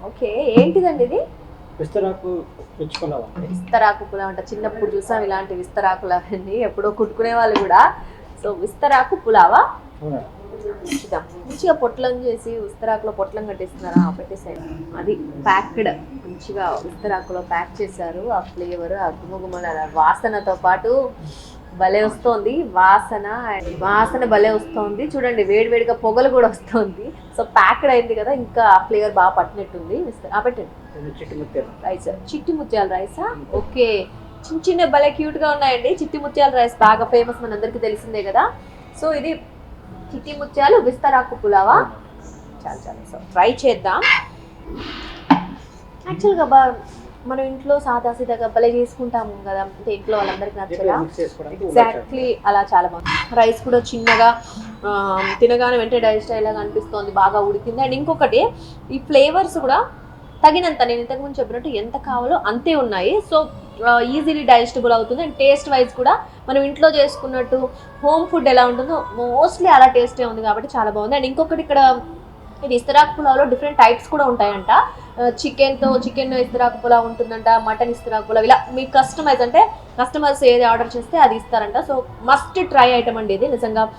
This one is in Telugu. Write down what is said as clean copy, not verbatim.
ఓకే, ఏంటిదండి ఇది? విస్తరాకు పులావ్. విస్తరాకు పులావ్ అంట. చిన్నప్పుడు చూసాం ఇలాంటి విస్తరాకులు అవన్నీ, ఎప్పుడో కుట్టుకునే వాళ్ళు కూడా. సో విస్తరాకు పులావా? చూద్దాం. మంచిగా పొట్లం చేసి విస్తరాకులో పొట్లం కట్టేస్తున్నారా? పెట్టేసాడు. అది ప్యాక్డ్, మంచిగా విస్తరాకులో ప్యాక్ చేశారు. ఆ ఫ్లేవర్, ఆ గుమగుమల వాసనతో పాటు భలే వస్తోంది. వాసన భలే వస్తోంది. చూడండి, వేడివేడిగా పొగలు కూడా వస్తుంది. సో ప్యాక్డ్ అయింది కదా, ఇంకా ఫ్లేవర్ బాగా పట్టినట్టుంది. పెట్టండి రైస్. చిట్టి ముత్యాల రైసా? ఓకే, చిన్న చిన్న భలే క్యూట్ గా ఉన్నాయండి. చిట్టి ముత్యాల రైస్ బాగా ఫేమస్, మనందరికీ తెలిసిందే కదా. సో ఇది చిట్టి ముత్యాలు విస్తరాకు పులావా? చాలా చాలా. సో ట్రై చేద్దాం. యాక్చువల్గా మనం ఇంట్లో సాదాసీదాగా భలే చేసుకుంటాము కదా, అంటే ఇంట్లో వాళ్ళందరికీ నచ్చగా. ఎగ్జాక్ట్లీ అలా చాలా బాగుంది. రైస్ కూడా చిన్నగా, తినగానే వెంటనే డైజెస్ట్ అయ్యేలాగా అనిపిస్తుంది. బాగా ఉడికింది. అండ్ ఇంకొకటి, ఈ ఫ్లేవర్స్ కూడా తగినంత, నేను ఇంతకుముందు చెప్పినట్టు ఎంత కావాలో అంతే ఉన్నాయి. సో ఈజీలీ డైజెస్టబుల్ అవుతుంది. అండ్ టేస్ట్ వైజ్ కూడా మనం ఇంట్లో చేసుకున్నట్టు హోమ్ ఫుడ్ ఎలా ఉంటుందో మోస్ట్లీ అలా టేస్టే ఉంది కాబట్టి చాలా బాగుంది. అండ్ ఇంకొకటి, ఇక్కడ ఇది ఇస్తరాకు పులావ్లో డిఫరెంట్ టైప్స్ కూడా ఉంటాయంట. చికెన్ ఇస్తరాకు పులావ్ ఉంటుందంట, మటన్ ఇస్తరాకు పులావ్, ఇలా మీకు కస్టమైజ్, అంటే కస్టమర్స్ ఏది ఆర్డర్ చేస్తే అది ఇస్తారంట. సో మస్ట్ ట్రై ఐటమ్ అండి ఇది నిజంగా.